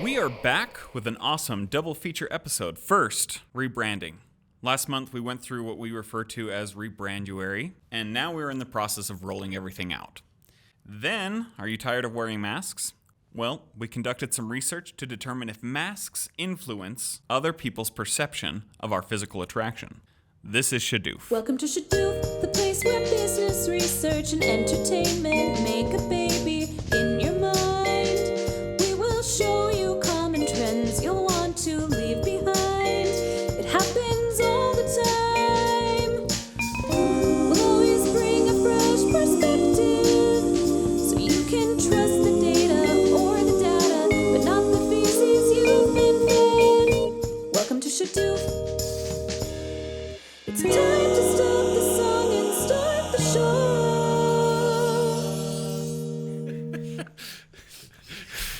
We are back with an awesome double feature episode. First, rebranding. Last month, we went through what we refer to as Rebranduary, and now we're in the process of rolling everything out. Then, are you tired of wearing masks? Well, we conducted some research to determine if masks influence other people's perception of our physical attraction. This is Shdûf. Welcome to Shdûf, the place where business, research, and entertainment make a baby in your mind. We will show you common trends you'll want to leave behind. It happens all the time. We'll always bring a fresh perspective, so you can trust the data or the data, but not the feces you've been fed. Welcome to Shdûf. It's time to stop the song and start the show.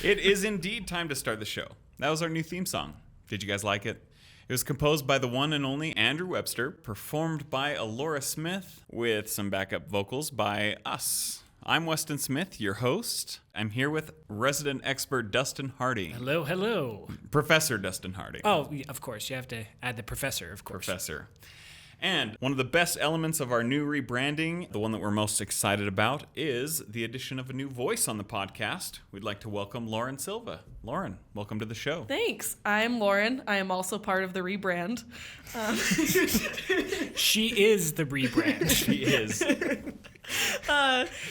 It is indeed time to start the show. That was our new theme song. Did you guys like it? It was composed by the one and only Andrew Webster, performed by Alora Smith, with some backup vocals by us. I'm Weston Smith, your host. I'm here with resident expert Dustin Hardy. Hello, hello. Professor Dustin Hardy. Oh, of course. You have to add the professor, of course. Professor. And one of the best elements of our new rebranding, the one that we're most excited about, is the addition of a new voice on the podcast. We'd like to welcome Lauren Silva. Lauren, welcome to the show. Thanks. I'm Lauren. I am also part of the rebrand. She is the rebrand. She is.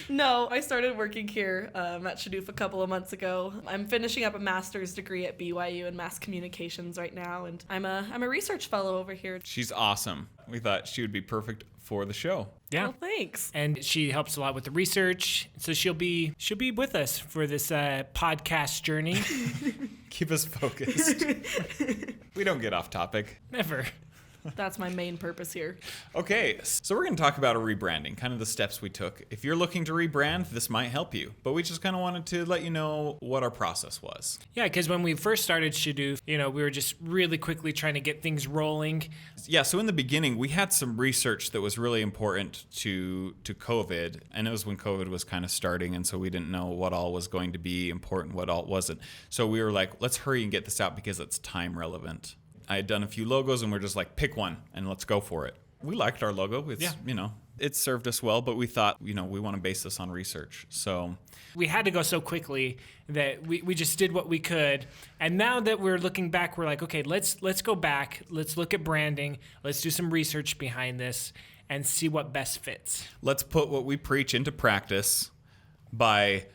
No, I started working here at Shdûf a couple of months ago. I'm finishing up a master's degree at BYU in mass communications right now, and I'm a research fellow over here. She's awesome. We thought she would be perfect for the show. Yeah. Well, thanks. And she helps a lot with the research, so she'll be with us for this podcast journey. Keep us focused. We don't get off topic. Never. That's my main purpose here. Okay, so we're going to talk about a rebranding, kind of the steps we took. If you're looking to rebrand, this might help you. But we just kind of wanted to let you know what our process was. Yeah, because when we first started Shdûf, we were just really quickly trying to get things rolling. Yeah, so in the beginning, we had some research that was really important to COVID, and it was when COVID was kind of starting, and so we didn't know what all was going to be important, what all wasn't. So we were like, let's hurry and get this out because it's time relevant. I had done a few logos, and we're just like, pick one, and let's go for it. We liked our logo. It's, it served us well, but we thought, we want to base this on research. So we had to go so quickly that we just did what we could. And now that we're looking back, we're like, okay, let's go back. Let's look at branding. Let's do some research behind this and see what best fits. Let's put what we preach into practice by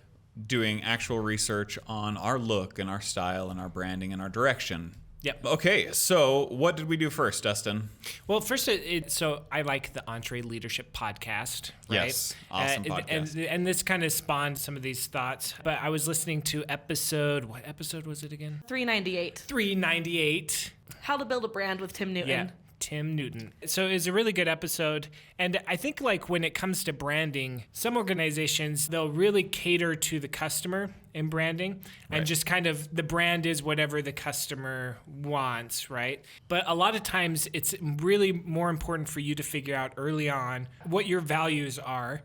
doing actual research on our look and our style and our branding and our direction. Yep. Okay, so what did we do first, Dustin? Well, first, so I like the Entree Leadership podcast, right? Yes, awesome podcast. And this kind of spawned some of these thoughts. But I was listening to what episode was it again? 398. 398. How to Build a Brand with Tim Newton. Yeah. Tim Newton. So it's a really good episode. And I think when it comes to branding, some organizations, they'll really cater to the customer in branding. Right. And just kind of the brand is whatever the customer wants, right? But a lot of times it's really more important for you to figure out early on what your values are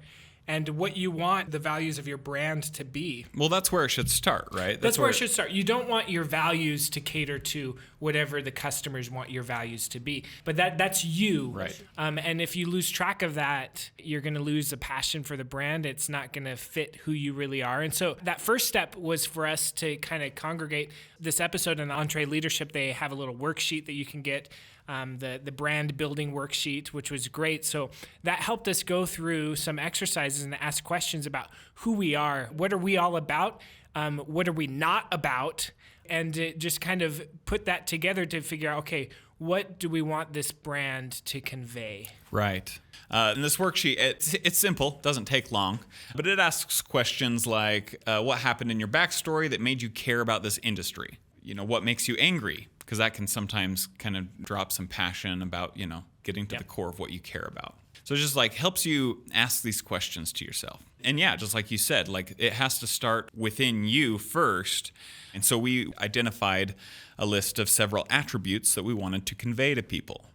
and what you want the values of your brand to be. Well, that's where it should start, right? That's where it should start. You don't want your values to cater to whatever the customers want your values to be. But that's you. Right. And if you lose track of that, you're going to lose the passion for the brand. It's not going to fit who you really are. And so that first step was for us to kind of congregate this episode in Entree Leadership. They have a little worksheet that you can get. The brand building worksheet, which was great. So that helped us go through some exercises and ask questions about who we are, what are we all about, what are we not about, and just kind of put that together to figure out, okay, what do we want this brand to convey? Right. And this worksheet, it's simple, doesn't take long, but it asks questions like, what happened in your backstory that made you care about this industry? What makes you angry? Because that can sometimes kind of drop some passion about, getting to the core of what you care about. So it just helps you ask these questions to yourself. And yeah, just like you said, it has to start within you first. And so we identified a list of several attributes that we wanted to convey to people.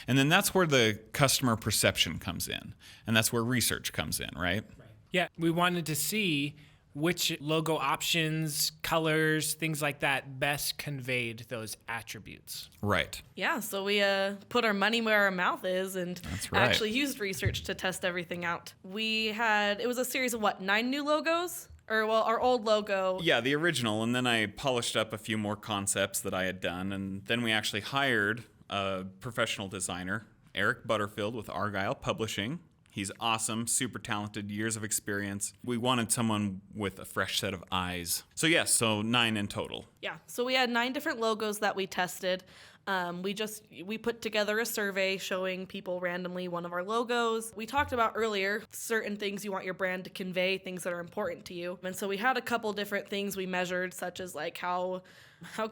And then that's where the customer perception comes in. And that's where research comes in, right? Yeah, we wanted to see which logo options, colors, things like that best conveyed those attributes. Right. Yeah, so we put our money where our mouth is and That's right. actually used research to test everything out. It was a series of 9 new logos? Or, well, our old logo. Yeah, the original, and then I polished up a few more concepts that I had done, and then we actually hired a professional designer, Eric Butterfield with Argyle Publishing. He's awesome, super talented, years of experience. We wanted someone with a fresh set of eyes. So yes, so 9 in total. Yeah, so we had 9 different logos that we tested. We put together a survey showing people randomly one of our logos. We talked about earlier certain things you want your brand to convey, things that are important to you. And so we had a couple different things we measured, such as like how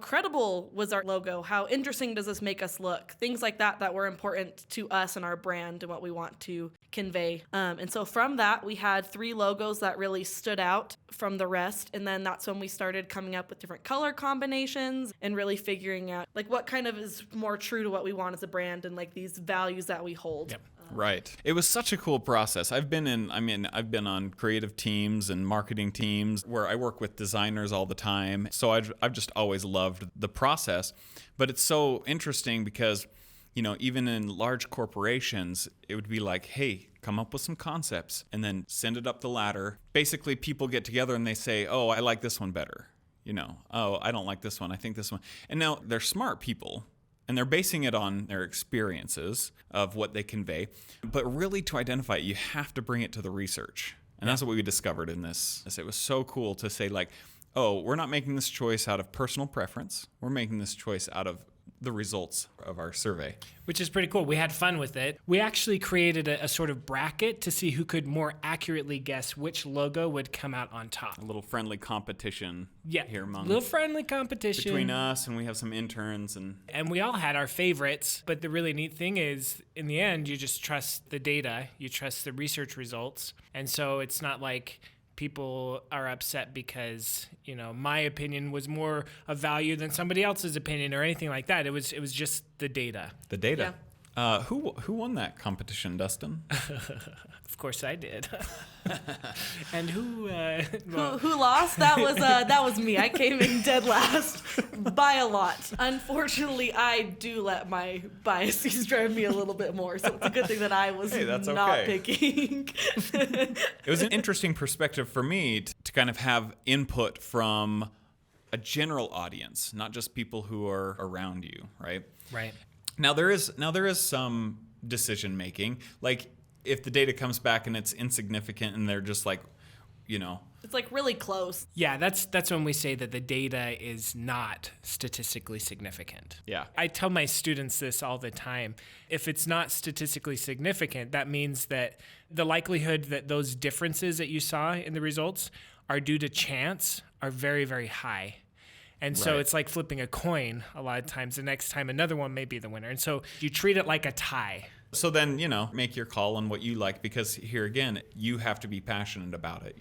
credible was our logo? How interesting does this make us look? Things like that were important to us and our brand and what we want to convey. And so from that, we had 3 logos that really stood out from the rest. And then that's when we started coming up with different color combinations and really figuring out like what kind of is more true to what we want as a brand and like these values that we hold. Yep. Right. It was such a cool process. I've been on creative teams and marketing teams where I work with designers all the time. So I've just always loved the process. But it's so interesting because, even in large corporations, it would be like, hey, come up with some concepts and then send it up the ladder. Basically, people get together and they say, oh, I like this one better. Oh, I don't like this one. I think this one. And now they're smart people. And they're basing it on their experiences of what they convey. But really, to identify it, you have to bring it to the research. And that's what we discovered in this. It was so cool to say, like, oh, we're not making this choice out of personal preference. We're making this choice out of the results of our survey. Which is pretty cool. We had fun with it. We actually created a sort of bracket to see who could more accurately guess which logo would come out on top. A little friendly competition here among little friendly competition between us, and we have some interns. And we all had our favorites, but the really neat thing is, in the end, you just trust the data, you trust the research results, and so it's not like people are upset because my opinion was more of value than somebody else's opinion or anything like that. It was just the data. The data. Yeah. Who won that competition, Dustin? Of course I did. And who lost? That was me. I came in dead last by a lot. Unfortunately, I do let my biases drive me a little bit more, so it's a good thing that I was not picking. It was an interesting perspective for me to kind of have input from a general audience, not just people who are around you, right? Right. Now there is some decision making, like if the data comes back and it's insignificant and they're just like, it's like really close. Yeah, that's when we say that the data is not statistically significant. Yeah. I tell my students this all the time. If it's not statistically significant, that means that the likelihood that those differences that you saw in the results are due to chance are very, very high. And so it's like flipping a coin a lot of times. The next time, another one may be the winner. And so you treat it like a tie. So then, make your call on what you like, because here again, you have to be passionate about it,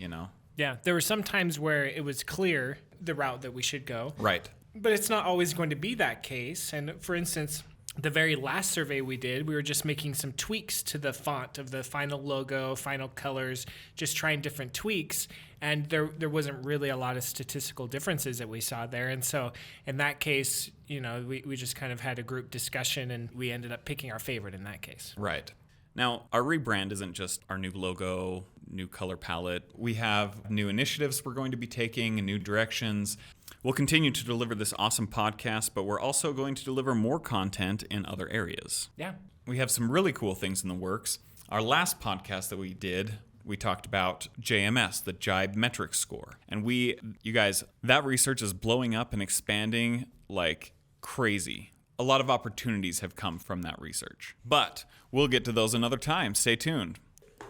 Yeah, there were some times where it was clear the route that we should go. Right. But it's not always going to be that case. And for instance, the very last survey we did, we were just making some tweaks to the font of the final logo, final colors, just trying different tweaks. And there wasn't really a lot of statistical differences that we saw there. And so in that case, we just kind of had a group discussion and we ended up picking our favorite in that case. Right. Now, our rebrand isn't just our new logo, new color palette. We have new initiatives we're going to be taking and new directions. We'll continue to deliver this awesome podcast, but we're also going to deliver more content in other areas. Yeah. We have some really cool things in the works. Our last podcast that we did, we talked about JMS, the Jibe Metric Score. And you guys, that research is blowing up and expanding like crazy. A lot of opportunities have come from that research. But we'll get to those another time. Stay tuned. I'm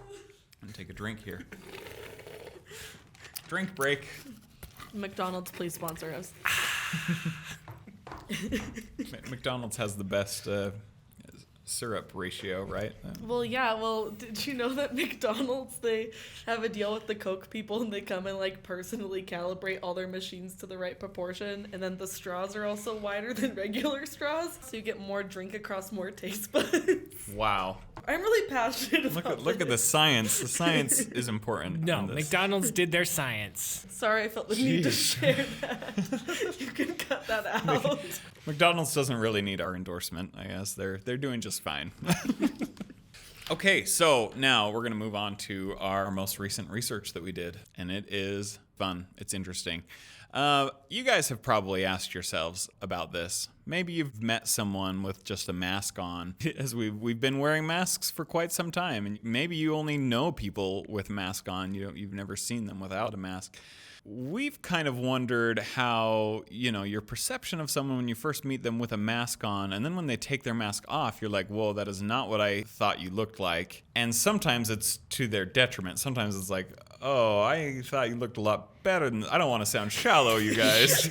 going to take a drink here. Drink break. McDonald's, please sponsor us. McDonald's has the best syrup ratio, right? Well, yeah. Well, did you know that McDonald's, they have a deal with the Coke people and they come and like personally calibrate all their machines to the right proportion, and then the straws are also wider than regular straws, so you get more drink across more taste buds. Wow. I'm really passionate about Look at the this. science. The science is important. No, on this. McDonald's did their science. Sorry, I felt the need to Jeez. share that. You can cut that out. McDonald's doesn't really need our endorsement, I guess. They're doing just fine. Okay, so now we're going to move on to our most recent research that we did, and it is fun. It's interesting. You guys have probably asked yourselves about this. Maybe you've met someone with just a mask on, as we've been wearing masks for quite some time, and maybe you only know people with mask on. You've never seen them without a mask. We've kind of wondered how, your perception of someone when you first meet them with a mask on, and then when they take their mask off, you're like, whoa, that is not what I thought you looked like. And sometimes it's to their detriment. Sometimes it's like, oh, I thought you looked a lot better than... I don't want to sound shallow, you guys.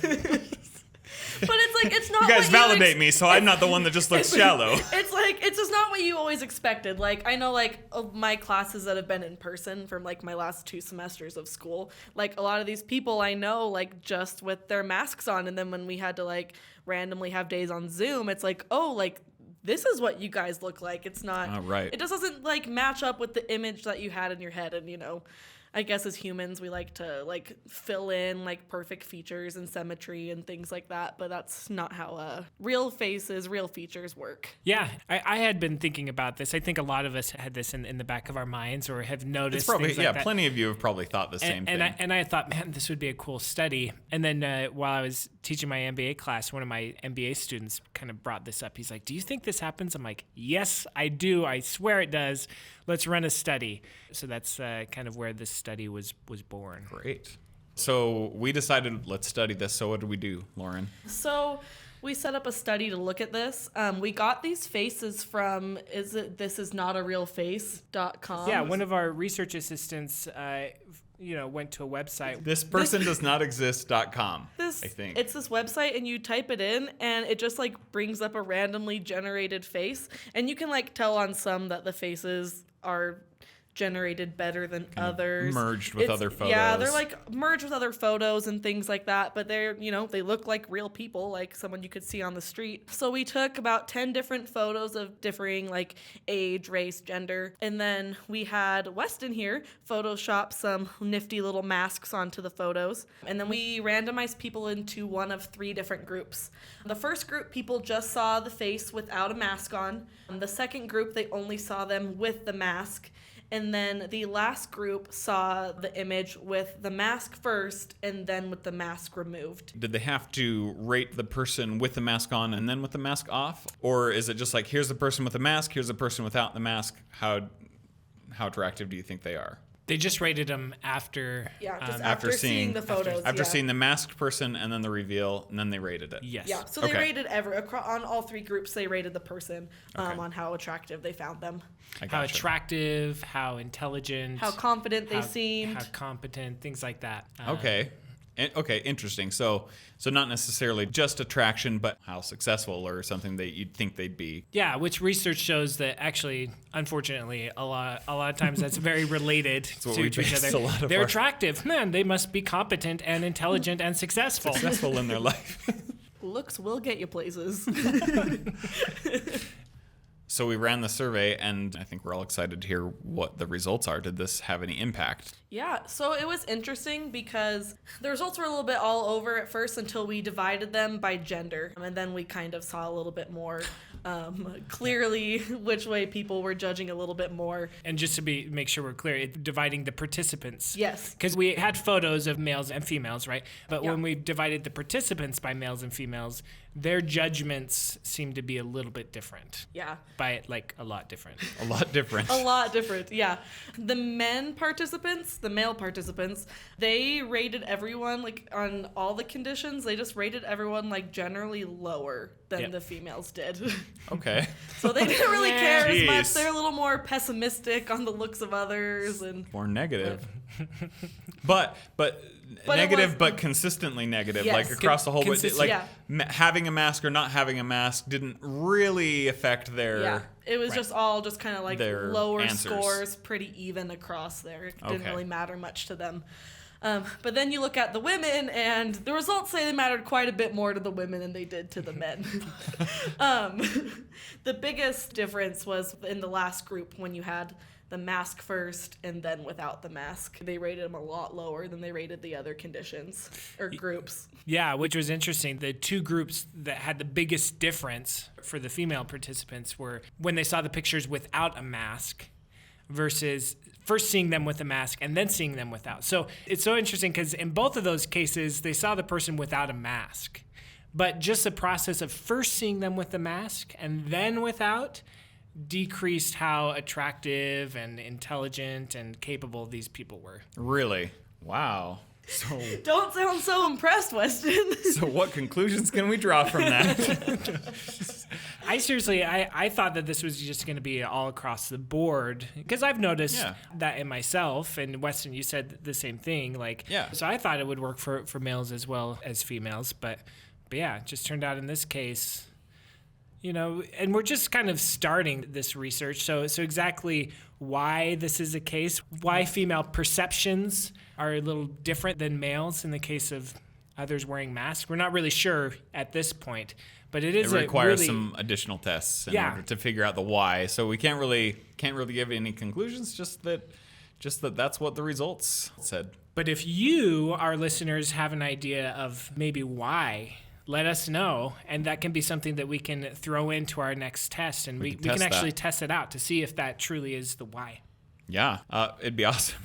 But it's like, it's not You guys what validate me, so I'm not the one that just looks shallow. It's like, it's just not what you always expected. Like, I know, like, of my classes that have been in person from, like, my last 2 semesters of school, like, a lot of these people I know, like, just with their masks on, and then when we had to, like, randomly have days on Zoom, it's like, oh, like, this is what you guys look like. It's not... Oh, right. It just doesn't, like, match up with the image that you had in your head, and, I guess as humans, we like to, like, fill in, like, perfect features and symmetry and things like that, but that's not how real features work. Yeah, I had been thinking about this. I think a lot of us had this in the back of our minds or have noticed It's probably, things like that. plenty of you have probably thought the same thing. And I thought, man, this would be a cool study. And then while I was teaching my MBA class, one of my MBA students kind of brought this up. He's like, do you think this happens? I'm like, yes, I do. I swear it does. Let's run a study. So that's kind of where this study was born. Great. So we decided, let's study this. So what did we do, Lauren? So we set up a study to look at this. We got these faces from thisisnotarealface.com. Yeah, one of our research assistants went to a website. This person does not exist.com, I think. It's this website, and you type it in, and it just, like, brings up a randomly generated face. And you can, like, tell on some that the faces are generated better than others. Merged with other photos. Yeah, they're, like, merged with other photos and things like that, but they're, they look like real people, like someone you could see on the street. So we took about 10 different photos of differing, like, age, race, gender, and then we had Weston here Photoshop some nifty little masks onto the photos, and then we randomized people into one of 3 different groups. The first group, people just saw the face without a mask on. The second group, they only saw them with the mask. And then the last group saw the image with the mask first and then with the mask removed. Did they have to rate the person with the mask on and then with the mask off? Or is it just like, here's the person with the mask, here's the person without the mask? How attractive do you think they are? They just rated them after. Yeah, just after seeing the photos. After seeing the masked person and then the reveal, and then they rated it. Yes. Yeah, so they rated on all 3 groups, they rated the person on how attractive they found them. How attractive, how intelligent. How confident they seemed. How competent, things like that. Okay, interesting. So not necessarily just attraction, but how successful or something that you'd think they'd be. Yeah, which research shows that actually, unfortunately, a lot of times that's very related to each other. They're attractive. Man, they must be competent and intelligent and successful. Successful in their life. Looks will get you places. So we ran the survey, and I think we're all excited to hear what the results are. Did this have any impact? Yeah, so it was interesting because the results were a little bit all over at first until we divided them by gender. And then we kind of saw a little bit more clearly which way people were judging a little bit more. And just to make sure we're clear, dividing the participants. Yes. Because we had photos of males and females, right? But when we divided the participants by males and females, their judgments seem to be a little bit different. Yeah. By, like, a lot different. A lot different. A lot different, yeah. The male participants, they rated everyone, like, on all the conditions, they just rated everyone, like, generally lower than the females did. Okay. So they didn't really care as much. Jeez. They're a little more pessimistic on the looks of others and More negative. But negative, but consistently negative, Yes. like across the whole way. Consistent. Like Yeah. having a mask or not having a mask didn't really affect their. yeah. It was Right. just all just kind of like Their lower answers. scores, pretty even across there. It didn't Okay. really matter much to them. But then you look at the women, and the results say they mattered quite a bit more to the women than they did to the men. The biggest difference was in the last group when you had the mask first and then without the mask. They rated them a lot lower than they rated the other conditions or groups. Yeah, which was interesting. The two groups that had the biggest difference for the female participants were when they saw the pictures without a mask versus first seeing them with a mask and then seeing them without. So it's so interesting because in both of those cases, they saw the person without a mask. But just the process of first seeing them with the mask and then without decreased how attractive and intelligent and capable these people were. Really? Wow. So Don't sound so impressed, Weston. so what conclusions can we draw from that? I thought that this was just going to be all across the board because I've noticed that in myself, and Weston, you said the same thing. So I thought it would work for males as well as females, but yeah, it just turned out in this case, and we're just kind of starting this research. So exactly why this is the case, why female perceptions are a little different than males in the case of others wearing masks. We're not really sure at this point, but it is It requires really, some additional tests in order to figure out the why. So we can't really give any conclusions. Just that that's what the results said. But if you, our listeners, have an idea of maybe why, let us know, and that can be something that we can throw into our next test, and we can actually test it out to see if that truly is the why. Yeah, it'd be awesome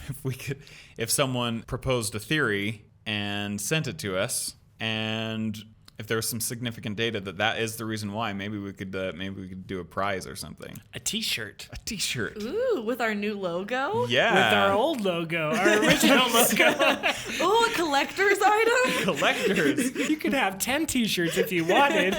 if someone proposed a theory and sent it to us, and if there was some significant data that is the reason why, maybe we could do a prize or something. A T-shirt. A T-shirt. Ooh, with our new logo? Yeah. With our old logo, our original logo. Oh, a collector's item? Collectors. You could have 10 T-shirts if you wanted.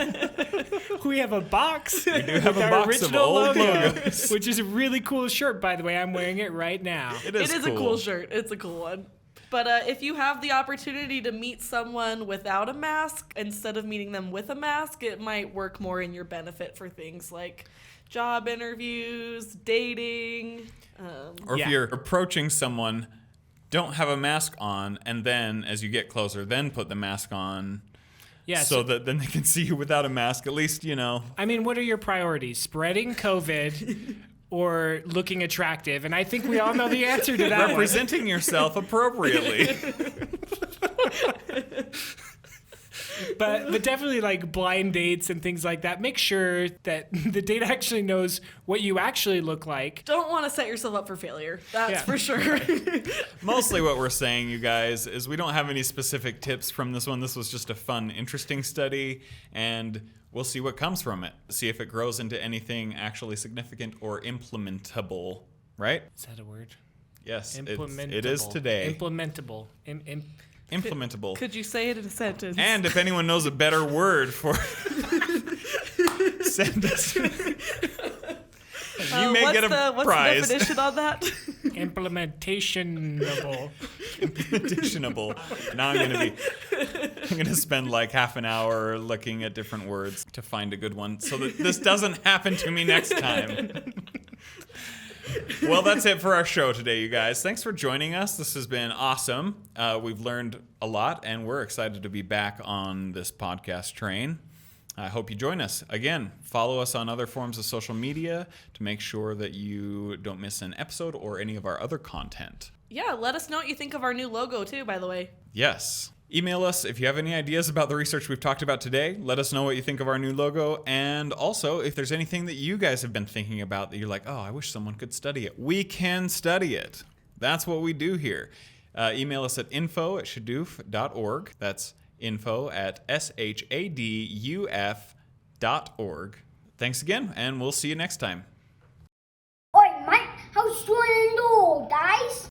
We have a box. We do have with a our box of original old logo, logos. which is a really cool shirt, by the way. I'm wearing it right now. It It is a cool shirt. It's a cool one. But if you have the opportunity to meet someone without a mask instead of meeting them with a mask, it might work more in your benefit for things like job interviews, dating. Or if you're approaching someone, don't have a mask on, and then as you get closer, then put the mask on. Yeah, So that then they can see you without a mask. At least, I mean, what are your priorities? Spreading COVID or looking attractive? And I think we all know the answer to that one. representing yourself appropriately. But definitely like blind dates and things like that. Make sure that the date actually knows what you actually look like. Don't want to set yourself up for failure. That's Yeah. for sure. Mostly what we're saying, you guys, is we don't have any specific tips from this one. This was just a fun, interesting study, and we'll see what comes from it. See if it grows into anything actually significant or implementable, right? Is that a word? Yes, Implementable. it is today. Implementable. Implementable. Could you say it in a sentence? And if anyone knows a better word for send us. You may get a what's prize. the definition on that? Implementationable. Implementationable. Now I'm gonna spend like half an hour looking at different words to find a good one so that this doesn't happen to me next time. Well, that's it for our show today, you guys. Thanks for joining us. This has been awesome. We've learned a lot, and we're excited to be back on this podcast train. I hope you join us. Again, follow us on other forms of social media to make sure that you don't miss an episode or any of our other content. Yeah, let us know what you think of our new logo, too, by the way. Yes. Email us if you have any ideas about the research we've talked about today. Let us know what you think of our new logo. And also, if there's anything that you guys have been thinking about that you're like, oh, I wish someone could study it. We can study it. That's what we do here. Email us at info@shdûf.org. That's info@shaduf.org. Thanks again, and we'll see you next time. Oi, mate, how's doing and all, guys?